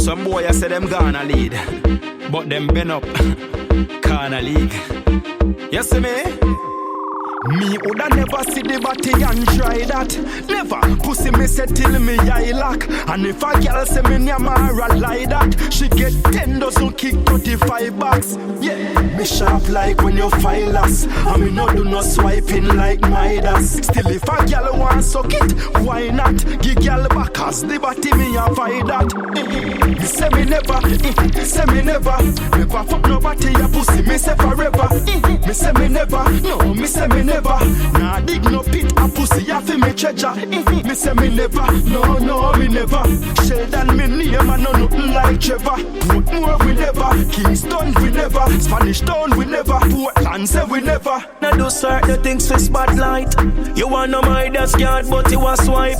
Some boy I say them gonna lead, but them been up, corner league. You see me? Me woulda never see the body and try that. Never. Pussy me say till me eye lock. And if a girl say me nyamara like that, she get 10 dozen kick 35 bucks. Yeah. Me sharp like when you file us. And me no do no swiping like Midas. Still if a girl want suck it, why not? Give girl back as the body me avoid that. Me say me never, say me never. Never fuck nobody a pussy, me say forever. Me say me never, no, me say me never. Nah dig no pit a pussy a fi me treasure. Me say me never, no me never. Sheldon me name and no nothing like Trevor. Portmore we never, Kingston we never, Spanish Town we never, Portland say we never. Now do certain things for spotlight. You want no Midas card but you a swipe.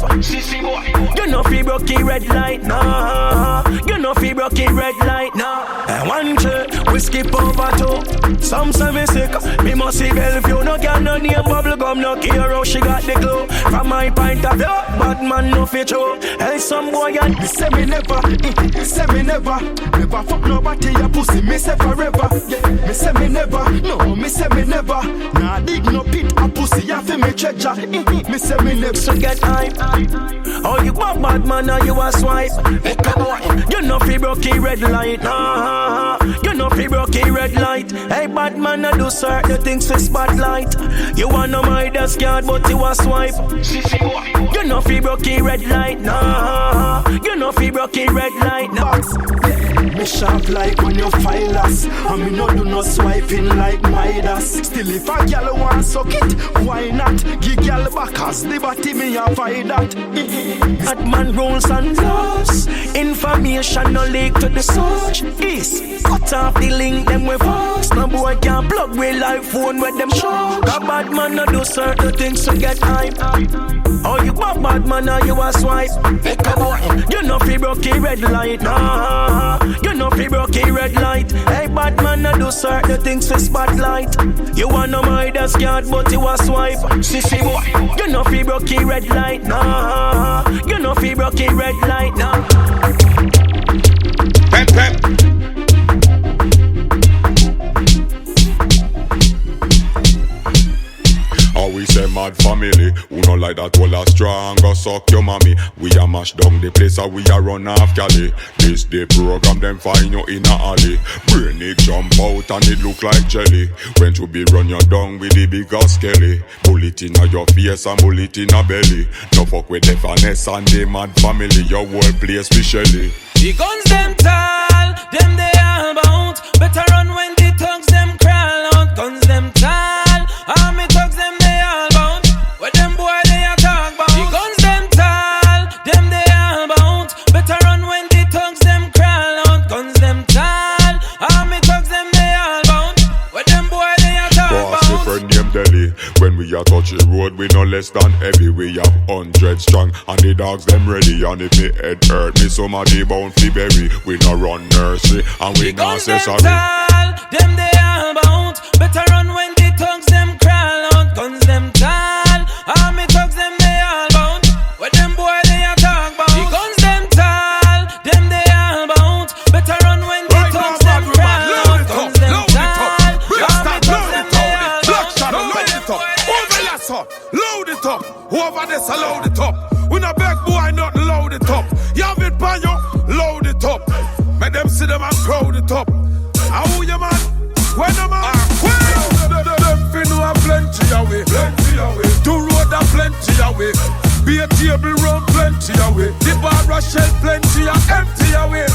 You know fi broke red light, nah. You know fi broke red light, nah. And one trip we skip over two. Some say me sick, me must see Bellevue. No girl no name bubblegum, no care how she got the glow. From my point of view, bad man no fit show. Hey some boy and me say me never, say me never. Never fuck nobody a pussy, me say forever. Yeah. Me say me never, no me say me never. Nah dig no pit a pussy a fi me treasure. Me say me never. So get hype. Oh you bad man or you a swipe. You know fi broke red light, nah. You know fi broke red light. Hey bad man I do certain things for spotlight. You want no Midas card but you a swipe. You know fi broke red light, nah. You know fi broke red light, nah. Me sharp like when you file us. And me no do no swiping like Midas. Still if a girl want suck it, why not? Give girl back as the body me avoid that. Bad man rules and laws. Information no leak to the source. This cut off the link them with us. No boy can plug with live phone with them show. Cause bad man no do certain things to get hype. Oh you bad man or you a swipe. You know fi broke red light, nah. You know fi broke red light. Hey bad man no do certain things for spotlight. You want no Midas card but you a swipe. Cecile, you know fi broke red light, nah. You know fi broke red light, nah. Pep pep. How we say mad family, who no like that all a strong, go suck your mommy. We a mash down the place and we a run off Cali. This the program, them find you in a alley. Brain it jump out and it look like jelly. When to be run you down with the bigger skelly. Bullet in your face and bullet in a belly. No fuck with the finesse and the mad family. Your whole place be shelly. The guns them tall, them they all bound. Better run when the thugs them crawl out. Guns them tall, army thugs them they all bound. Where them boy they a talk bout. The guns them tall, them they all bound. Better run when the thugs them crawl out. Guns them tall, army thugs them they all bound. Where them boy they a talk bout. Boss, your friend named Delhi. When we a touch the road, we no less than heavy. We have 100 strong, and the dogs them ready. And if me head hurt me, somebody bound fi bury. We no run nursery, and we no say sorry. Tall, them they all bound. Better run when the thugs them crawl out. Guns them tall, army thugs them they all bound. Where them boy they a talk bout. The guns them tall, them they all bound. Better run when the thugs them crawl out. Guns them tall, army thugs them they all bound. Load it up, whoever this load it up. We no beg boy not load it up. You have it by you, load it up. Make them see them and crowd it up. How you man? When the man? Them fin know a plenty away. To road a plenty away. Be a table run plenty away. The bar a shell plenty a empty away.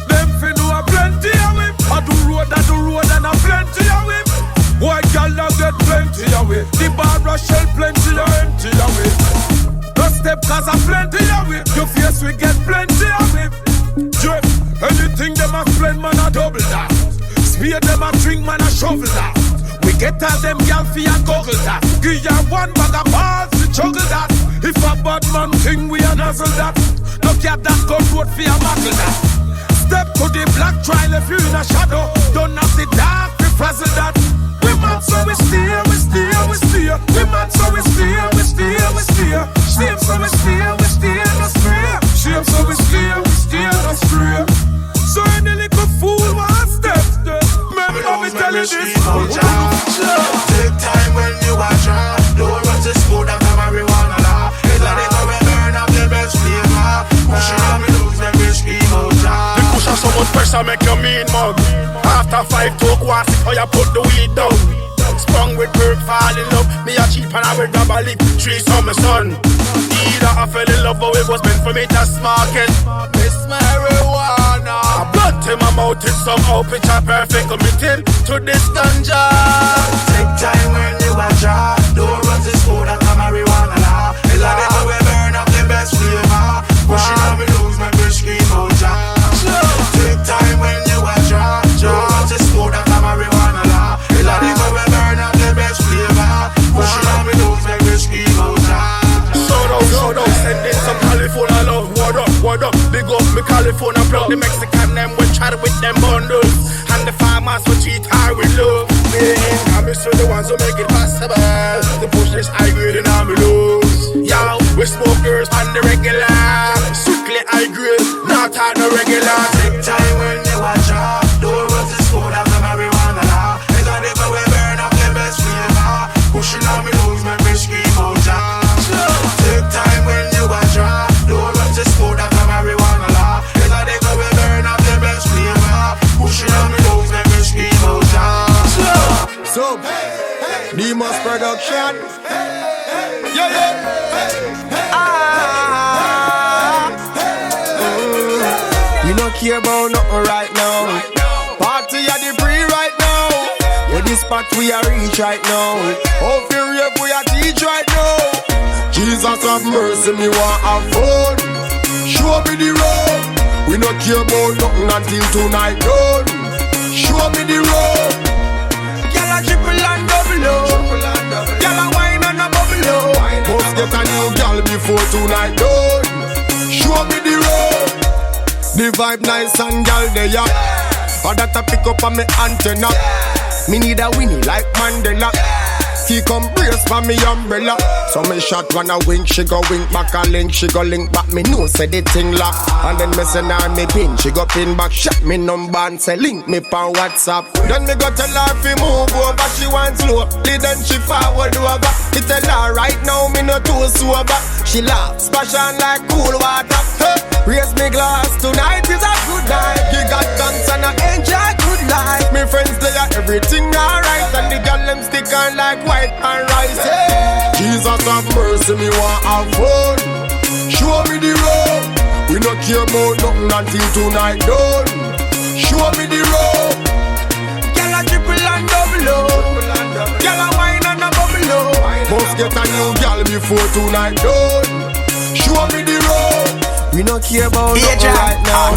Them fin know a plenty away. I do road and a plenty away. White girl get plenty away. The bar a shell plenty a empty away. No step cause a plenty away. Your face we get plenty away. Drip, anything them a spend man a double that. Spear them a drink man a shovel that. We get all them gal fi a goggle that. Give ya one bag of balls to juggle that. If a bad man thing we a nuzzle that. No cat that go road fi a muckle that. Step to the black trail if you in a shadow. Don't have the dark fi frazzle that. We mad so we steer. We mad so we steer. Shame so we steer, no spray. Shame so we steer, no spray. Shisha make you mean mug. After 5 talk, want it how you put the weed down. Sprung with bird, fall in love. Me a cheap and I will grab a lick. 3 summer son. Either I fell in love or it was meant for me to smoke it. Miss marijuana. I blood to my mouth, it somehow picture perfect. Committed to this ganja. Take time when you a drop. Don't run this food and come marijuana now. It's like they go burn up the best flavor. Pushing on me lose my bitch scream out ja. Take time when you a drop. Don't run this food and come marijuana now. It's like they go burn up the best flavor. Pushing on me lose my bitch scream out ja. Shout out, sending some California love. Word up, big up me California plug. The Mexican them will chat with them bundles. And the farmers will treat her with love. I'm so the ones who make it possible. The push this high grade and I'm lose. Yo, we smokers on the regular. Strictly high grade, not on the regular. Take time when you a drop. Don't run this food after marijuana now. It's like they go burn up the best flavor. Pushing on me lose my bitch scream out ja. Take time when you a drop. Don't run this food after marijuana now. It's like they go burn up the best flavor. Pushing on me lose my bitch scream out ja. So, Demas production. Yeah. We don't care about nothing right now. Party at the pre right now. With this spot we are reach right now. How feel rave we are teach right now. Jesus have mercy, me want have fun. Show me the road. We don't care about nothing until tonight done. Show me the road. Gyal a triple and double up. Gyal a wine and a bubble up. Must get a new gyal before tonight done. Show me the road. The vibe nice and gyal there. Or that I pick up on me antenna. Me need a Winnie like Mandela. He come brace for me umbrella. So me shot when I wink, she go wink back a link. She go link back, me know say the thing lock. And then me send her me pin, she go pin back. Shot me number and say link me pa WhatsApp. Then me go tell her fi move over, she want slow. Then she forward over. Me tell her right now me no too sober. She laugh, splash on like cool water. Hey, raise me glass, tonight is a good night. You got guns and I enjoy good life. Me friends they are everything alright. And the girl them stick on like white and rice. Hey. Jesus have mercy, me want have fun. Show me the road. We not care about nothing until tonight done. Show me the road. Gyal a triple and double up. Gyal a wine and a bubble up. Must get a new gyal before tonight done. Show me the road. We not care about nothing right now.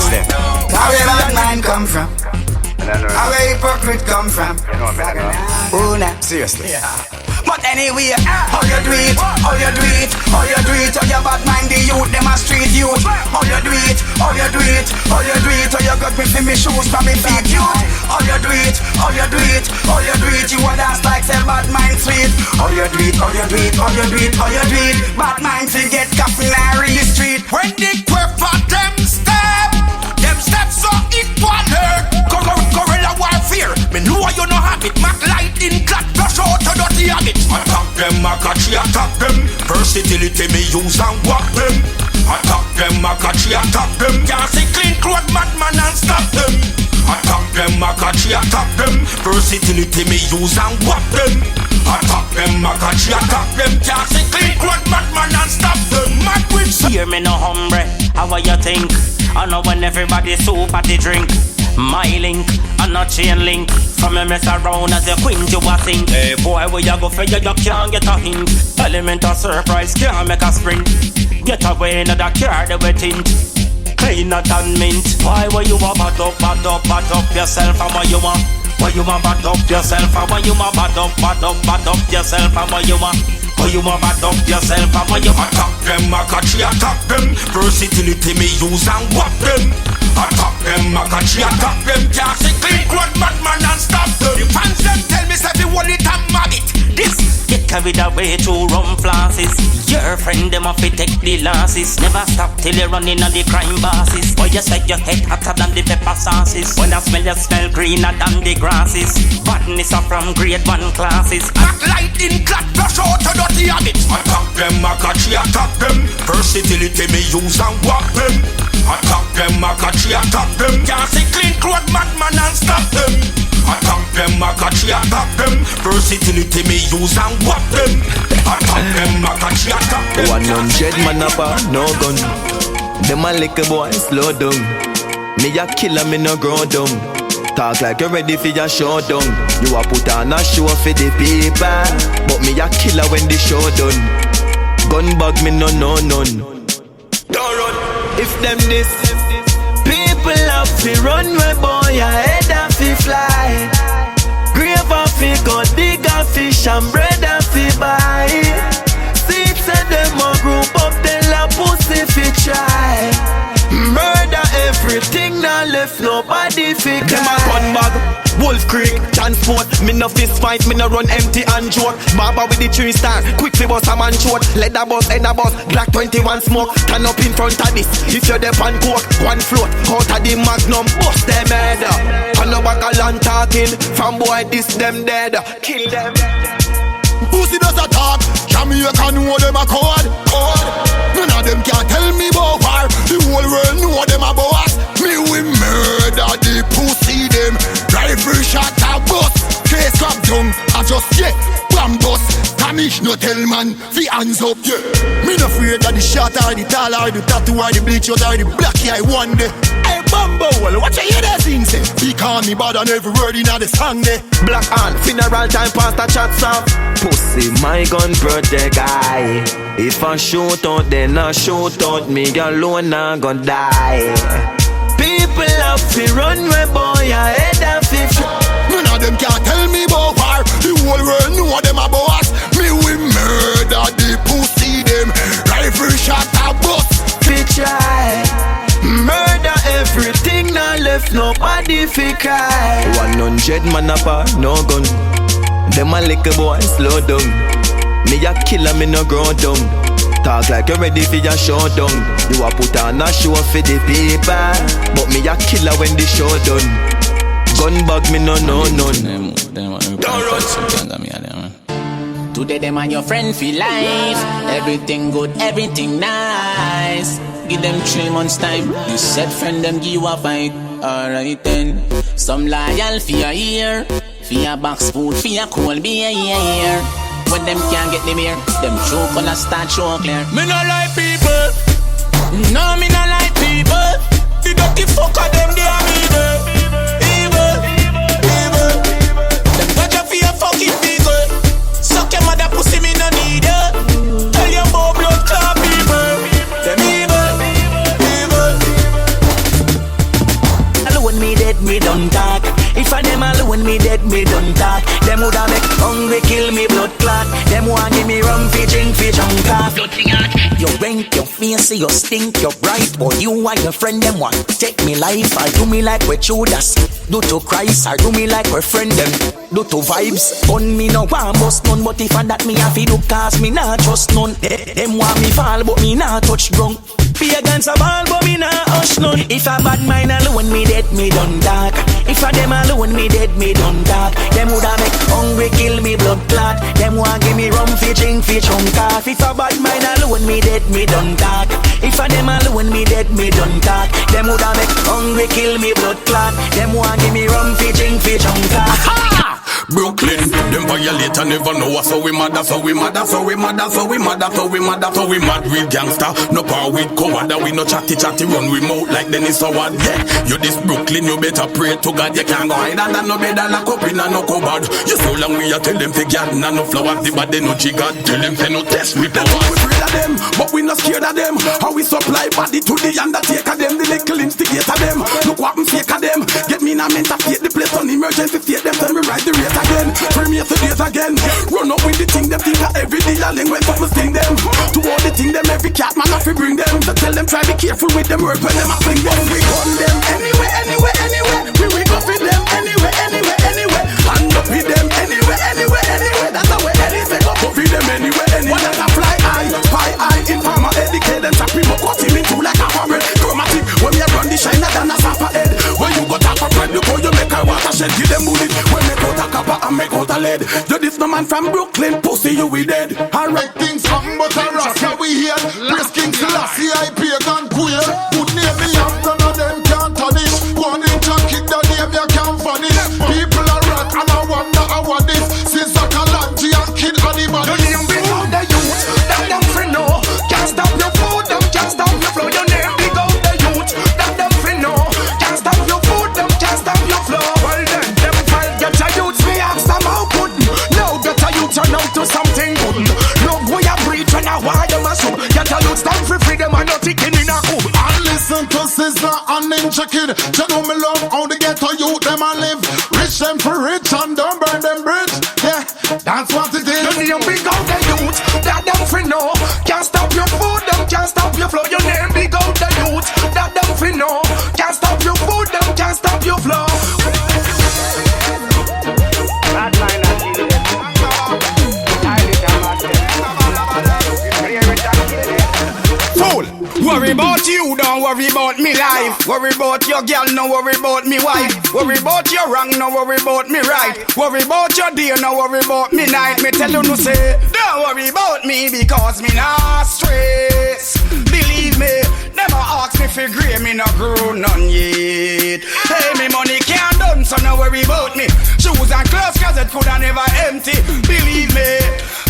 Where bad man come from? Where hypocrite come from? Oh, nah. Seriously. Yeah. But anyway, how you do it, how you do it, how you do it, how you bad mind the youth, them a street youth. How you do it, how you do it, how you do it, how you got me for me shoes from me feet youth. How you do it, how you do it, how you do it, you a dance like say bad mind sweet. How you do it, how you do it, how you do it, how you do it, bad mind to get capillary street. When the quick for them steps so equal hurt. Gorilla warfare, me know you no have it. Mac lightning clap, flush out to dirty habit. Attack them, I catch you, attack them. Versatility me use and walk them. Attack them, I catch you, attack them. Can't see clean clothes, madman and stop them. Attack them, I catch you, attack them. Versatility me use and walk them. Attack them, I catch you, attack them. Can't see clean clothes, madman and stop them. Mad with hear me no humble, how you think? I know when everybody soup at the drink. My link, and not chain link. From me mess around as a queen you a sing. Hey boy, where you go for you can't get a hint. Element of surprise can't make a sprint. Get away in the car the wet tint. Cleaner than mint. Why were you a bad up yourself and what you want? Why you a bad up yourself and why you a bad up yourself and what you want? Why you a bad up yourself and why you attack them, I catch you, attack them. Versatility me use and walk them. Attack them, I catch you, attack them. Can't see clean clothes, madman and stop them. The fans them tell me say we hold it and mad it. This get carried away to rum flasses. Your friend them off take the losses. Never stop till you running on the crime bosses. Boy you say your head hotter than the pepper sauces. When I smell you smell greener than the grasses. Badness are from grade 1 classes. Mac lightning clap, flush out to dirty habit. Attack them, I catch you, attack them. Versatility me use and walk them. Attack them, I Makachi attack them. Can't see clean clothes, madman and stop them. Attack them, Makachi attack them. Versatility me use and whap them. Attack them, Makachi attack them. 100 man up, no gun. Them a little boy slow down. Me a killer, me no grow down. Talk like you ready for your showdown. You a put on a show for the people, but me a killer when the show done. Gun bag me no none. Don't run. If them this people have to run, where boy a head a fi fly. Grave a fi go dig a fish and bread a fi buy. Seats and them a group up, tell a pussy fi try. Murder everything, now left nobody fi cry. Them a gun bag, Wolf Creek, transport. Me no fist fight, me no run empty and joke. Baba with the 3-star, quick fi bust a man short. Leather bus, head a bus, Black 21 smoke. Turn up in front of this, if you're deaf and coke. One float, out of the magnum, bust them head. And no back a land talking, from boy this them dead. Kill them. Pussy does a talk, Jamaica know them a code. None of them can tell me about war. The whole world know them a boss. Me we murder the pussy them. Rifle shot a bus. Face up down, I just bam bus. Tamish no tell man, fi hands up, yeah. Me no afraid of the shot or the tall or the tattoo or the bleach or the black eye one day. Hey Bumbo, what you hear that thing say? He call me bad on every word in the song day. Black on, funeral time past the chat song. Pussy, my gun protect I. If I shoot out, then I shoot out. Me alone, I gon' die. People have to run where boy a head a fi. None of them can tell me about war. The whole world know them a boss. Me we murder the pussy them. Rifle shot a bus. Fi try. Murder everything, now left nobody fi cry. 100 man up, no gun. Them a little boy slow down. Me a killer, me no grow down. Talk like you ready for your showdown. You a put on a show for the people, but me a killer when the show done. Gun bag me no none. Today them and your friend feel life. Everything good, everything nice. Give them 3 months time. You said friend them give you a fight. Alright then. Some loyal for your ear. For your box food, for your cold beer, yeah. When them can't get the beer, them true color start show clear. Me no like people. No, me no like people. The dirty fucker them, they are evil. Them got you for your fucking people. Suck your mother pussy, me no need you. Tell your boy blood clot people. Them evil. Alone me dead, me don't talk. If I them alone me dead, me don't talk. Them woulda make hungry kill me blood clot. Them want give me rum fi drink fi drunk off. You rank, your face, you stink, you bright. But you and your friend them want take me life. Or do me like we Judas, do to Christ. Or do me like we friend them, do to Vybz. Gun me no want bust none, but if and that me have to do cause me not trust none. Them want me fall, but me not touch ground. Be against a ball, but me not hush none. If a bad mind alone me dead, me don't talk. If a them alone me dead, me don't talk. Them woulda make hungry kill me blood clot. Them want give me rum fi drink fi chunk off. If a bad mind alone me dead, me don't talk. If a them alone me dead, me don't talk. Them woulda make hungry kill me blood clot. Them want give me rum fi drink fi chunk off. Brooklyn, them violate and never know us. So we mad with gangsta. No power with coward. We no chatty run we mouth like Dennis Howard. Yeah, you this Brooklyn, you better pray to God. You can't go hide and no better lock up in a no cupboard. You so long we a tell them fi garden and no flowers. The bad they no jigad. Tell them say no test we power. We afraid of them, but we not scared of them. How we supply body to the undertaker them. The little instigator them. Look what I'm fake of them. Get me in a mental state. The place on emergency state. Them tell me ride the race again. Premier to days again. Run up with the thing. Them think that every day I link when something sting them. To all the thing them every cat man have to bring them. To tell them try be careful with them work when them a fling them. We gun them anywhere. We go with them anywhere. Hand up with them anywhere. That's the way anything go with them anywhere. One that a fly eye, spy eye, informer, educate them, chop him up, cut him into like a fabric. Chromatic, when me a run the shiner than a sapper head. When you got up a bread, before you make a watershed, give them bullet. When make out a copper and make out a lead. You this no man from Brooklyn, pussy you we dead. Alright, things come but a rasta we here. Praise King Selassie, I pagan queer. Put name me up, none of them can and ninja kid. You know me love how the ghetto youth them a live. Rich them for rich and don't burn them bridge. Yeah, that's what it is. You name big out the youth, that them fi know. Can't stop your food, them can't stop your flow. Your name big out the youth, that them fi know. Can't stop your food, them can't stop your flow. Fool, worry about you, don't worry about me life. Worry about your girl, no worry about me wife. Worry about your wrong, no worry about me right. Worry about your day, no worry about me night. Me tell you no say, don't worry about me because me not stress. Believe me, never ask me for grey, me not grow none yet. Hey, me money can't done, so no worry about me. Shoes and clothes, cause it coulda never empty. Believe me,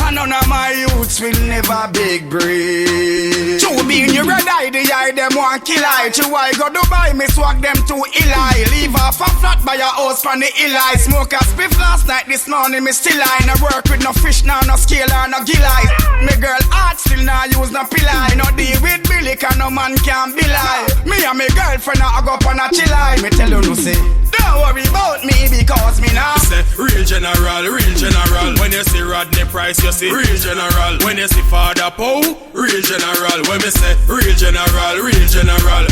and none of my youths will never big breed. To be in your red eye, the eye them want kill I. To I go Dubai, me swag them to Eli. Leave off a flat by your house from the Eli. Smoke a spliff last night, this morning me still I. No work with no fish now, no scale or no gill eye. Me girl heart still now use no pillar. No deal with Billy, cause no man can be lie. Me and me girlfriend now I go up on a chill eye. Me tell you no say, don't worry about me because me now say real general, real general. When you see Rodney Price, you see real general. When you see Father Poe, real general. When me say real general, real general.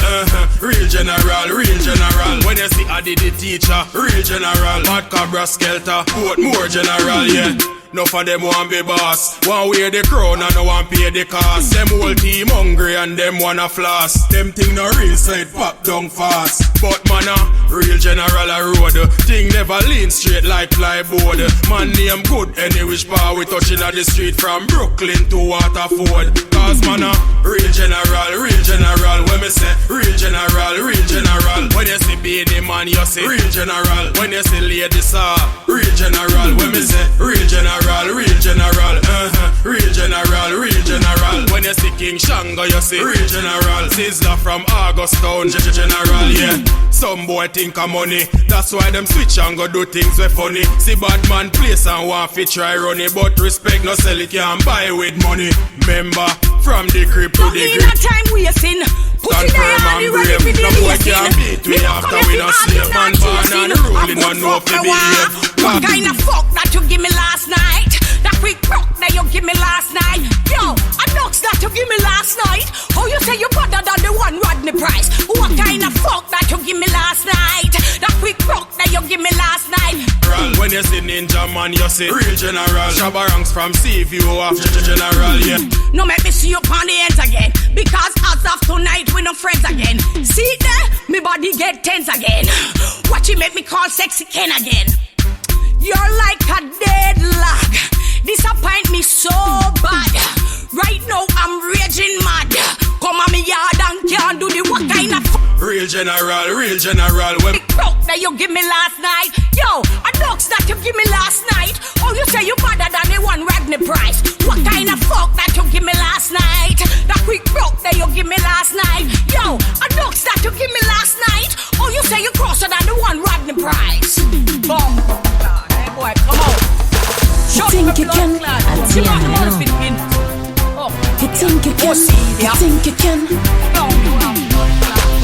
Real general, real general. When you see Adi the teacher, real general. Mad Cobra Skelter, more general, yeah. No for them want be boss. One wear the crown and no one pay the cost. Them whole team hungry and them wanna floss. Them thing no real so it pop down fast. But man real general a road. Thing never lean straight like flyboard. Man name good any which part we touching at the street from Brooklyn to Waterford. Cause man real general, real general. When me say real general, real general. When you see Bennie man you see real general. When you see Lady Saw, real general. When me say real general, real general, real general, real general. When you see King Shango, you see real general. Sizzla from Augustown, general, yeah. Some boy think of money, that's why them switch and go do things we funny. See bad man place and want fi try run it, but respect no sell it can't buy with money. Member from the crib to the grip. Don't time wasting. Put it there on the ready for the no boy can't beat we after we don't slave man born and ruling on no fi behave. What kind of fuck that you give me last night? That quick rock that you give me last night? Yo, a knocks that you give me last night? Oh, you say you better than the one Rodney Price? What kind of fuck that you give me last night? That quick rock that you give me last night? When you see Ninja Man, you see real general. Shabba ranks from Seaview of general, yeah. No make me see you on the ends again, because as of tonight we no friends again. See there, me body get tense again. Watch it make me call sexy Ken again. You're like a deadlock, disappoint me so bad. Right now I'm raging mad. Come on me yard and can't do the what kind of real general, real general. When broke that you give me last night. Yo, a dogs that you give me last night. Oh, you say you better than the one Rodney Price. What kind of fuck that you give me last night? That quick broke that you give me last night. Yo, a dogs that you give me last night. Oh, you say you crosser than the one Rodney Price. Boom. Hey boy, come on. You think you can? You think you can? You think you can?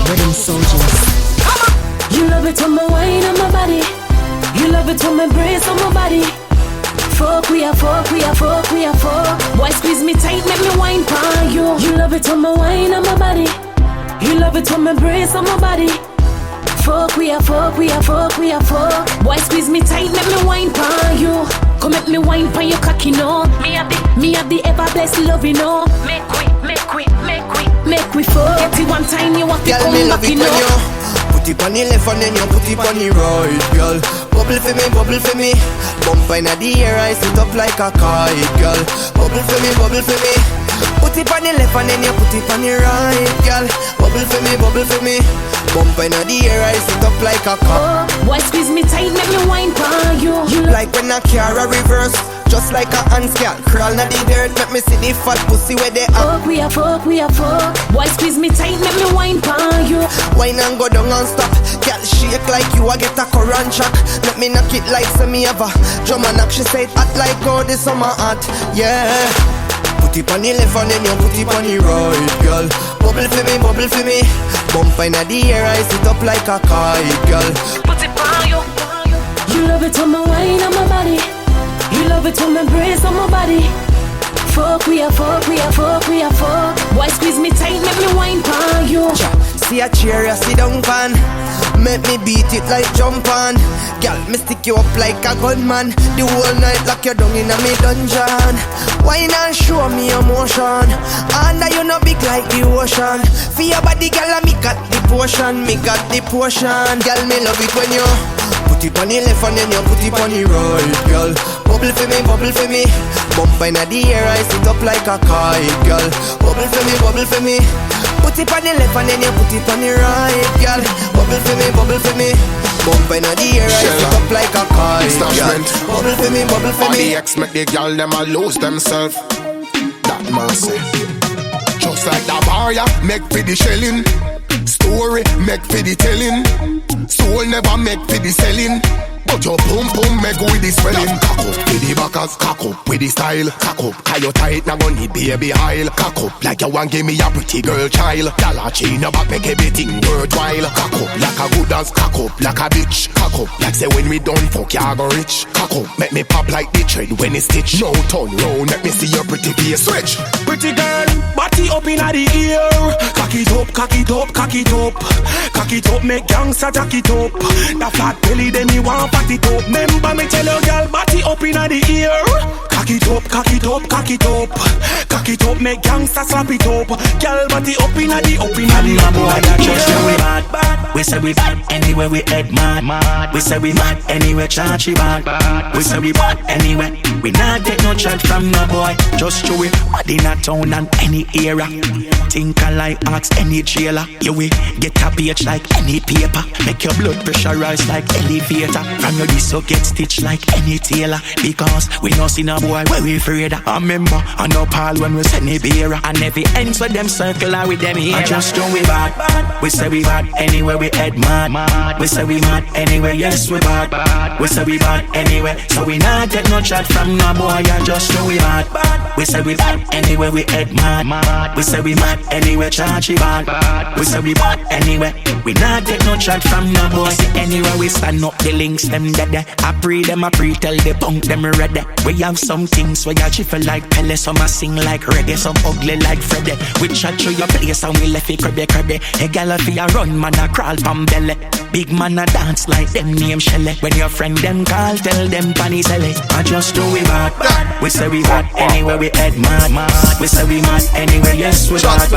Riddim soldiers. You love it when my wine on my body. You love it when my brace on my body. Fuck, we are fuck, we are fuck, we are fuck. Boy, squeeze me tight, make me wine pan you. You love it when my wine on my body. You love it when my brace on my body. Fuck, we are fuck, we are fuck, we are fuck. Boy, squeeze me tight, make me wine pan you. Come make me wine pan your cocky, no. Me have the ever blessed love, you know. Make we fuck. Get it one time, you want to come back, you know. Put it on the left and then you put it on the right, girl. Bubble for me, bubble for me. Bump inna the air, I sit up like a kite, girl. Bubble for me, bubble for me. Put it on the left and then you put it on the right, girl. Bubble for me, bubble for me. Bump inna the air, I sit up like a kite. Boy, squeeze me tight, make me wine pan you. Like when a car a reverse, just like a ant scale. Crawl na the dirt, make me see the fat pussy where they are. Fuck, we are fuck, we are fuck. Boy, squeeze me tight, make me wine pan you. Wine and go down and stop. Girl shake like you a get a current shock. Let me knock it like some me ever. Drum and knock, she say it hot like how the summer hot. Yeah. Put it on the left and then you put it on the right, girl. Bubble for me, bubble for me. Bump inna the air, I sit up like a kite, girl. Put it on you. You love it when my wine on my body. You love it when my brace on my body. Fuck, we a fuck, we a fuck, we a fuck. Boy, squeeze me tight, make me wine pon you. See a chair, you sit down pan. Make me beat it like jump on. Girl, me stick you up like a gunman. The whole night lock you down in a me dungeon. Why not show me emotion? And you no big like the ocean. For your body, girl, me got the potion. Me got the potion. Girl, me love it when you put it on the left and then you put it on the right, girl. Bubble for me, bubble for me. Bump inna the air, I sit up like a kite, girl. Bubble for me, bubble for me. Put it on the left and then you put it on the right, girl. Bubble for me, bubble for me. Bump inna the air, I sit up like a kite, girl. Bubble for me, bubble for me. All the ex make the girl them a lose themselves. That mercy. Just like the bar, ya make for the shelling. Story make for the telling. Soul never make for the selling. But your pum pum make with the swelling. Cock up with the backers, cock up with the style. Cock up, cause you tight, now gon' need baby aisle. Cock up like you want give me a pretty girl child. Dollar chain up make everything worthwhile. Cock up like a good ass, cock up like a bitch. Cock up like say when we done fuck ya go rich. Cock up, make me pop like the trend when it's stitch. No turn round, let me see your pretty face switch. Pretty girl, body up inna the ear. Cock it up, cock it up, cock it up. Cock it up, make gangsta jack it up. That flat belly then me want pat it up. Remember me tell you girl, body up inna the ear. Cock it up, cock it up, cock it up. Cock it up, make gangsta slap it up. Girl, body up inna the boy that just say we mad. We say we bad anywhere we head mad. We say we mad anywhere charge we bad. We say we bad anywhere. We not take no charge from no boy. Just show it mad in a town and any era. Think I like ask any jailer. You will get a page like any paper. Make your blood pressure rise like elevator. From your disc so get stitched like any tailor. Because we no see no boy where we afraid of. I remember I know Paul when we send a beer. And every ends with them circle with them here. I just do we bad. We say we bad anywhere we head mad. We say we mad anywhere, yes we bad. We say we bad anywhere, so we not get no chat from no boy. I just do we bad. We say we bad anywhere we head mad. We say we mad anywhere, charge we bad. We say we bad anywhere, we not get no chat from no boy. Anywhere we stand up, the links them dead. I pre them, I pre tell the punk them ready. We have some things where you chiffle like Pele, some a sing like reggae, some ugly like Freddy. We chat through your place and we left it crabby. A gal if you run, man a crawl from belly. Big man a dance like them name Shelly. When your friend them call, tell them panny selly. I just do we bad. We say we bad anywhere we head mad. We say we mad anywhere, yes we bad.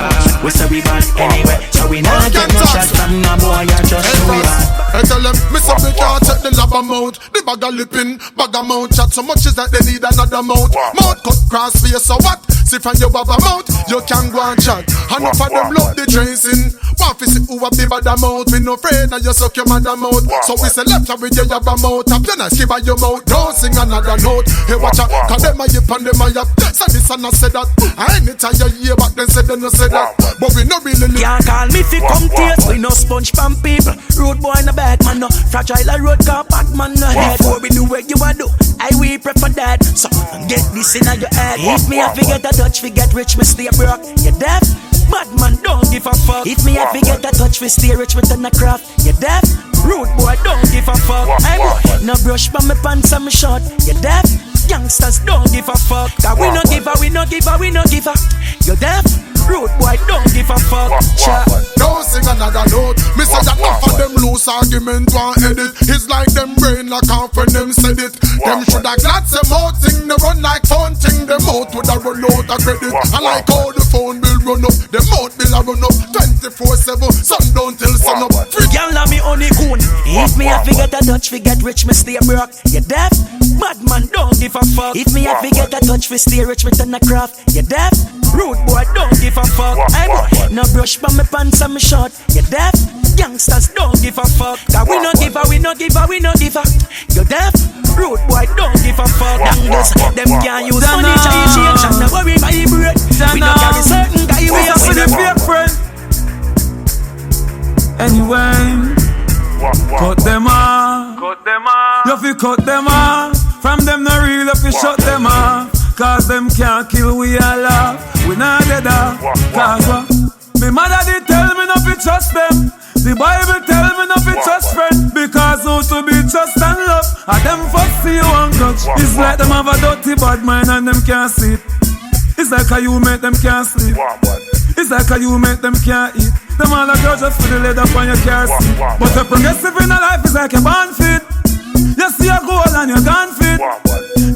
We say we bad anywhere, so we not get no shot from no boy. I just do we bad. I tell them, Miss we can't take the lava mount. The bag of lipping, bag of mount chat so much is that they need another mount. Mount cut cross face, so what? See from your baba mount, you can go and chat. And if them love the tracing, want to see who have the bad mouth. We no afraid that you suck your mother mouth. So we say left with your yabba mouth. Up your nice, give her your mouth. Don't sing another note. Hey watch out, cause them a yip and them a yap. So this and I say that. And anytime you hear back then say they no say that. But we no really live. Can't call me fi come taste. We no sponge from people. Road boy in the bad man no. Fragile a road car bad man no head. Before we do what you a do, I we prefer that. So get this in your head. If me have to get a touch, we get rich, me stay broke. You deaf? Bad man don't give a fuck. If me have to get a touch, we stay rich, we turn a craft. You deaf? Rude boy don't give a fuck. I no brush from my pants and my short. You deaf? Youngsters don't give a fuck. Cause we no give a, we no give a, we no give a. You deaf? Rude boy don't give a fuck. Don't sing another note. Me say that enough of them loose argument want edit. It's like them brain like half when them said it. Them shoulda glad some more thing. They run like phone thing. Them out woulda run out of credit. I like how the phone bill run up. Them out bill a run up 24/7. Sundown till sun up. Y'all love me only goon. If me have to get a touch, we get rich, me stay broke. You deaf? Bad man don't give a fuck. If me have to get a touch, we stay rich, we turn a craft. You deaf? Rude boy don't give a fuck. No brush from my pants and my short. You deaf? Youngsters don't give a fuck. Cause we no give a, we no give a, we no give a. You deaf? Rude boy don't give a fuck. Dangles, them can't use money change. And no worry my bread. We no carry certain guy we have with a fake friend. Anyway, cut them off. You fi cut them off. From them no real, you fi shut them off. Cause them can't kill we all off. We not dead off. Cause me mother did tell me no fi fi trust them. The Bible tell me not fi trust friend, because who to be trust and love, and them fuck see you and touch. It's like them have a dirty bad mind and them can't sleep. It's like how you make them can't sleep. It's like how you make them can't eat. Them all a girl just for the leather on your car seat. But a progressive in a life is like a born fit. You see a goal and you're gone fit.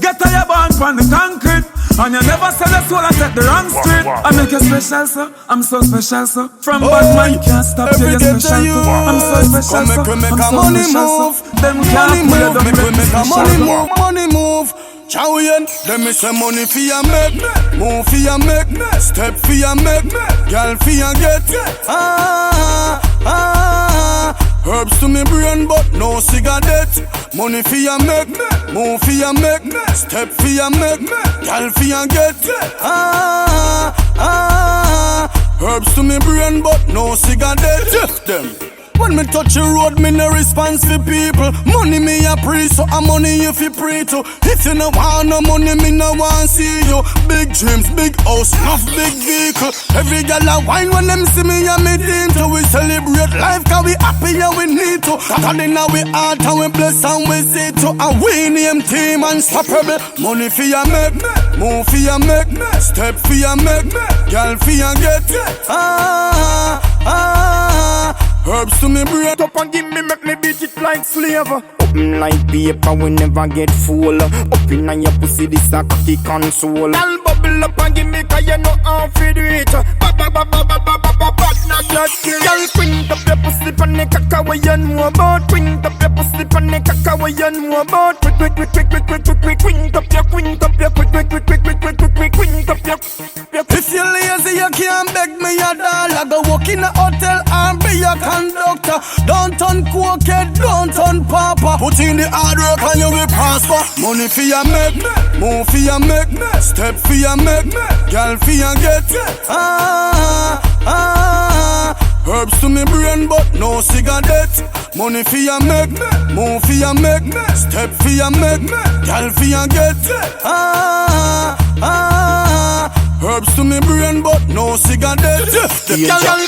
Get to your born from the concrete, and you never sell a soul and take the wrong street. I make you special, sir. I'm so special, sir. From bad man, you can't stop you, you're special, too. I'm so special, sir. I'm so special, sir. Them can't pull you down, make me special, sir. Money move. Chow-yen, let me say money for ya make, move for ya make, step for ya make, girl for ya get. Herbs to me brain but no cigarette. Money for ya make, move for ya make, step for ya make, girl for ya get. Herbs to me brain but no cigarette. Them. When me touch the road, me no response for people. Money me a pre, so I'm money if you pray to. If you no want no money, me no want see you. Big dreams, big house, enough big vehicle. Every girl a wine when them see me and me into. We celebrate life cause we happy and we need to. God in our heart and we bless and we see to. And we name team unstoppable. Money for ya make, move for ya make, step for ya make, girl for ya get. Herbs to me break up and give me, make me beat it like slave. Open like paper, we never get full. Up in your pussy, this a cocky console. I'll bubble up and give me, cause you know how to do it. Not just kill. Girl, quint up your pussy pan the caca where you know about. Quint up your pussy pan the caca where you know about. Quick, quint up your, quint up your, quint up your. If you're lazy, you can't beg me a dollar. Go walk in a hotel and be a conductor. Don't turn cokehead, don't turn papa. Put in the hard work and you will prosper. Money for ya make, move for ya make, step for ya make, girl for ya get. Herbs to me brain but no cigarette. Money for ya make, move for ya make, step for ya make, girl for ya get. Herbs to me brain but no cigarette. Girl,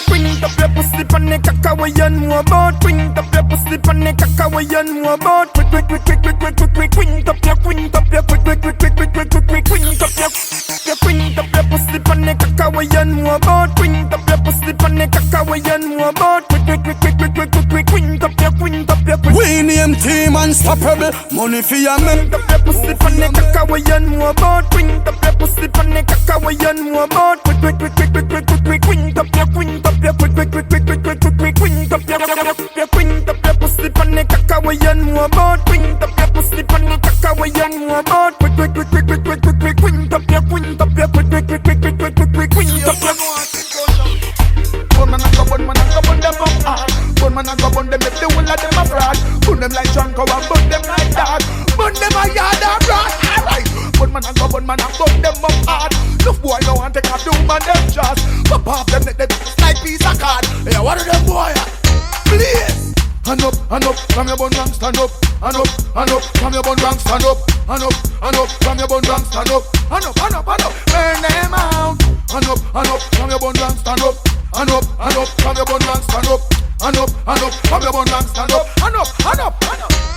quint up your pussy pan the caca where you know about. Quint up your pussy pan the caca where you know about. Quint up your, quint up your, quint up your, quint up your, quint up your pussy pan the caca where you know about. Quint up your pussy pan the caca where you know about. Quint up your, quint up your. We name team unstoppable. Money for ya make. Quint up your pussy pan the caca where you know about. Quint up your pussy pan the caca where you know about. Quint up your, quint up your, quint up your, quint up your pussy pan the caca where you know about. Quint up your pussy pan the caca where you know about. Quint up your, quint up your, quint up your. One man a go burn them up hard. One man a go burn them if the whole of them a fraud. Burn them like Janko and burn them like that. Burn them a yard and broad. Alright. One man a go burn them up hard. Enough boy no want take a doom and them just pop off them like piece of card. Hey, what are them boy? Please. Hand up, from your bun rank, stand up. Hand up, from your bun rank, stand up. Hand up, from your bun rank, stand up. Hand up, burn them out. Hand up, from your bun rank, stand up. Hand up, from your bun rank, stand up. Hand up, from your bun rank, stand up. Hand up.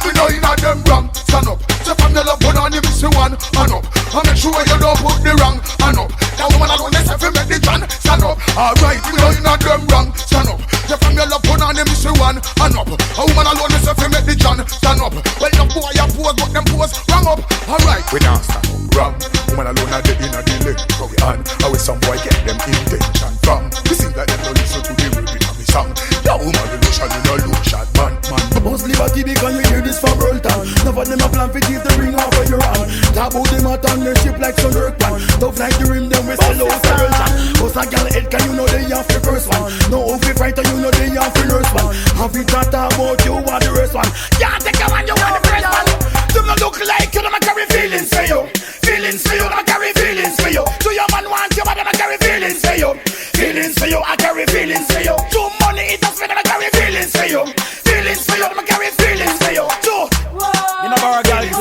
We know you not them wrong, stand up. So from your love one on you miss one, hand up. And make sure you don't put the wrong, hand up. That woman alone is if you make the John, stand up. Alright, we know you not them wrong, stand up. So from your love one on you miss one, hand up. A woman alone is if you make the John, stand up. Well, no boy you pose, but them pose wrong up. Alright, we don't stand up, wrong. Woman alone are dead in a delay, so we on. How will some boy get them intention from? We seem like them no listen to the rhythm of the song. Your woman the lotion in a lotion, man. Most liberty because you hear this from Rolton. None of them a plan for keep the ring off of your hand. Talk about them a turn their ship like some work man. Tough like the rim, them we sell out the Rolton. Bust a girl head can you know they have the first one. No if you fight you know they have the nurse one. Have you thought about you are the worst one. Can't take a man you are the first one. Them no look like you, them a carry feelings for you. Feelings for you, I carry feelings for you. Do your man want you, but them a carry feelings for you. Feelings for you, I carry feelings for you. Do money, it does for them a carry feelings for you. Feelings for you, them a carry feelings for you. Do you know about a girl you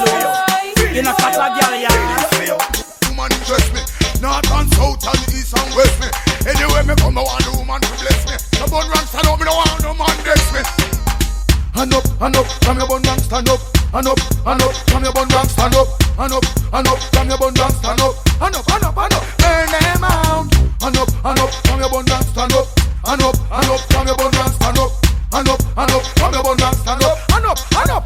you know fat a girl yeah. Woman interest me, north and south and east and west me. Anyway me come, I want the woman to bless me. The bun ranks and and up, and up, from your bun down, stand up, and up, from your bun down, stand up, and up, from your bun down, stand up, and up, burn them out, and up, from your bun down, stand up, and up, from your bun down, stand up, and up, from your bun down, stand up, and up.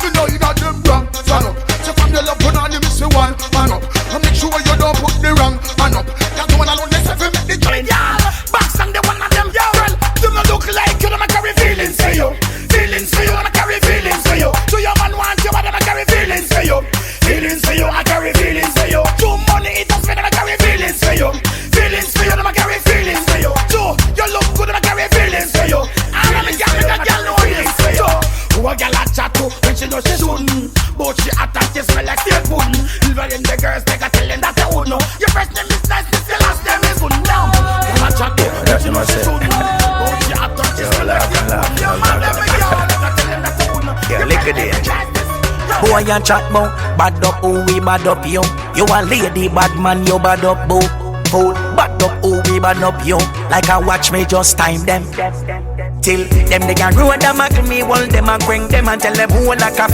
You know you got them wrong, stand up. So from your love, put on you miss you one, man up, and make sure you don't put the wrong, man up. You're the one alone, let's have make the joint, y'all. Box and the one of them, girl. Do not look like you, don't carry feelings for you. Feelings for you, I carry feelings for you. Do your man want you, but I carry feelings for you. Feelings for you, I carry feelings for you. Do money, it does fit, I carry feelings for you. Feelings for you, I carry feelings for you. Do you look good, I carry feelings for you. And I'm a girl, no feelings for you. Who a girl a chat to when she know she shouldn't, but she attack you smell like stale pudding. Even the girls take a tell them that they would know. Your first name is nice, your last name is good. Now, girl a chat to when she know she shouldn't, but she attack you smell like stale pudding. Your man never yell, tell them that they would know. Yeah, look at it. Boy, you chat bout bad up, who we bad up you. You a lady, bad man, you bad up, boo. Bad up, who we bad up you. Like I watch me just time them. Till them they can roll them muckle, me hold them and bring them and tell them who like a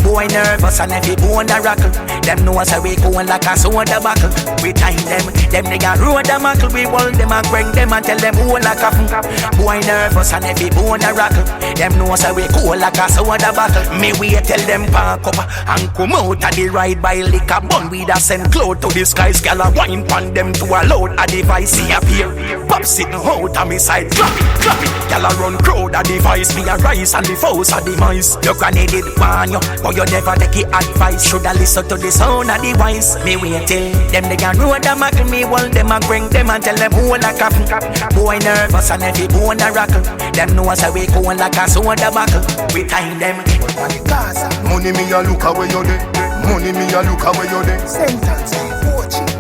boy nervous and every bone a rockle. Them know as we going like a soda buckle. We time them they can roll them muckle, we hold them and bring them and tell them who like a boy nervous and every bone a rockle. Them know as we go like a soda buckle. Me we tell them park up and come out of the ride by liquor bun. We da send cloud to the skies, girl a wine pan them to a load a device see appear. Pop sitting out on me side, clap it, girl a run crowd a device, me a rise and the foes a demise. You granny did warn you, but you never take it advice. Shoulda listen to the sound of the voice. Me wait till them they can roll them muckle, me hold them and bring them and tell them who like a boy nervous and every bone a rockle. Them know as we going like a soda buckle. We time them. Money me a look away you dey. Money me a look away you dey. Sentence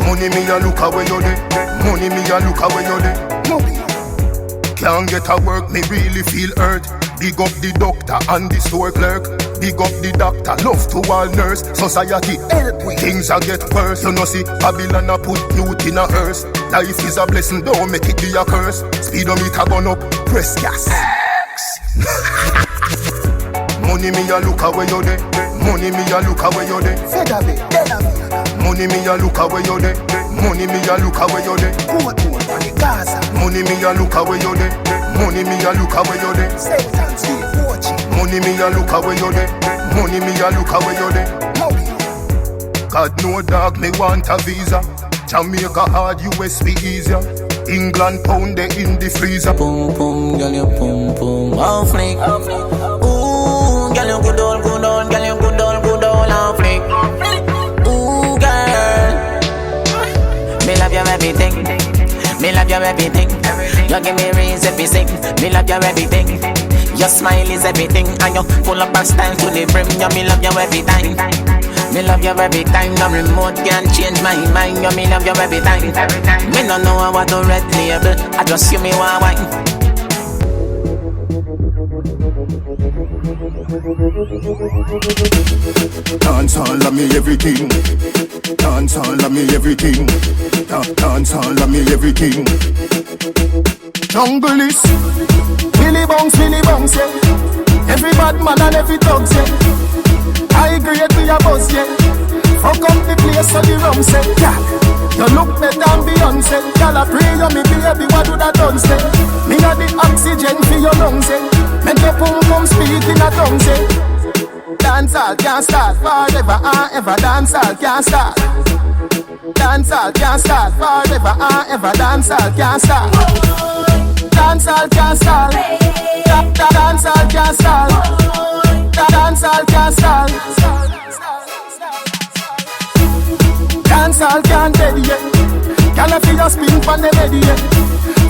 money me a look away you dey. Money me a look away you dey. Can't get a work, me really feel hurt. Big up the doctor and the store clerk. Big up the doctor, love to all nurse. Society help we. Things a get worse. You know see, Babylon a put youth in a hearse. Life is a blessing, don't make it be a curse. Speedometer gone up, press gas. Money me a look away you dey. Money me a look away you dey. Money me a look away you dey. Money me a look away you dey. Money me a look away you dey. Money me a look away you dey. Money me a look away you dey. Money me a look away you dey. God no dog me want a visa. Jamaica hard, US be easier. England pound they in the freezer. Boom boom, girl you boom boom, off flick. Ooh, girl you good on, girl you good on, off flick. Ooh girl, me love you everything. Me love you everything. You give me reason every sing. Me love you everything. Your smile is everything, and you full up of style to the brim. You me love you every time. Me love you every time. No remote can change my mind. You me love you every time. Me no know what to red label. I just you me one wine. Dancehall of me everything. Dancehall of me everything. Dancehall of me everything. Jungle is Billy Bounce, yeah. Every bad man and every dog, yeah. I agree with your boss, yeah. Fuck up the place so the rum say, yeah. You look better than Beyonce. Y'all a pray you me baby, what do that done say? Me a the oxygen for your lungs, eh. Make your pum pum speak in a tongue, say. Dancehall can't start forever and ever. Dancehall can't start. Dancehall can't start forever and ever. Dancehall can't start. Dancehall can't start. Dancehall can't start. Dancehall can't start. Dancehall can't dead yet. Girl if you spin pon the ready yet.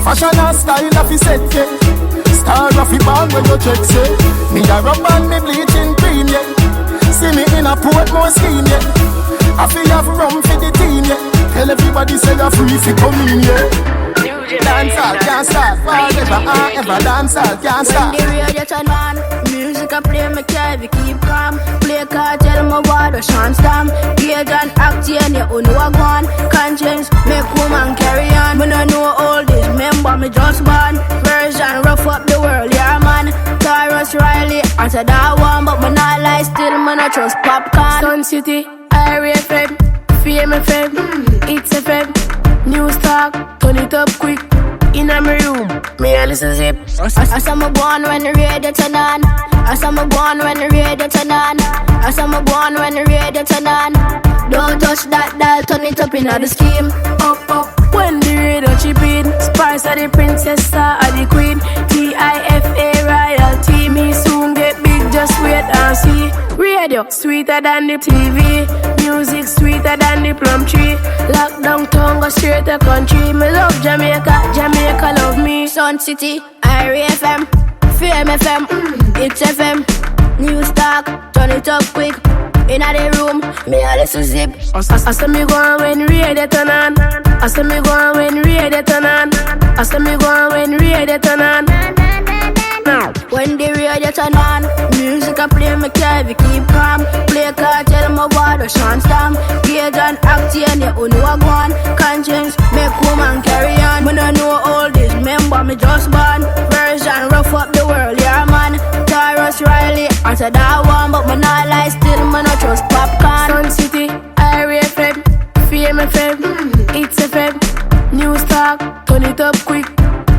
Fashion and style if you set yet. Star of the band when you check say. Me a rub and me bleaching cream yet. See me in a Portmore scheme yet. I feel have rum for the team yet. Tell everybody say you're free if you come in yet. Dancehall can't start forever and ever. Dancehall can't start. When the radio turn on, me Music I play, me carry, keep calm. Play Kartel, Mavado, Sean Stam. Gage and Octane, you know I gone. Conscience, make woman carry on. Me no know all this, remember me just born. Version, rough up the world, yeah man. Taurus Riley, answer that one. But me not lie, still me no trust popcorn. Sun City, IRFM, Fame FM, It's FM. News talk, turn it up quick. In my room, me a listen zip. I saw me born when the radio turn on. I saw me born when the radio turn on. I saw me born when the radio turn on. Don't touch that dial, turn it up in the scheme. Up, up, when the radio chip in. Spice of the princess, star of the queen. FIFA royalty, me soon get big, just wait and see. Radio, sweeter than the TV. Music sweeter than the plum tree. Lockdown tongue, go straight to country. Me love Jamaica, Jamaica love me. Sun City, IRFM, Fame FM, It's FM. News talk, turn it up quick. Inna the room, me a listen zip. I say me go on when radio turn on. I say me go on when radio turn on. I say me go on when radio turn on. Now, when the radio turn on, music I play, me carry, keep calm. Play Kartel, Mavado, Sean Stam. Gage and Octane, you know I gone. Conscience, make woman carry on. Me no know all this, remember me just born. Version, rough up the world, yeah man. Taurus Riley, answer that one. But me not lie, still me no trust popcorn. Sun City, IRFM, Fame FM, It's FM. News talk, turn it up quick.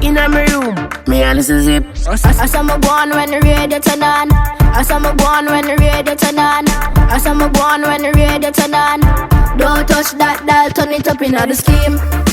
In my room, me a listen zip. I saw me born when the radio turn on. I saw me born when the radio turn on. I saw me born when the radio turn on. Don't touch that dial, turn it up in the scheme.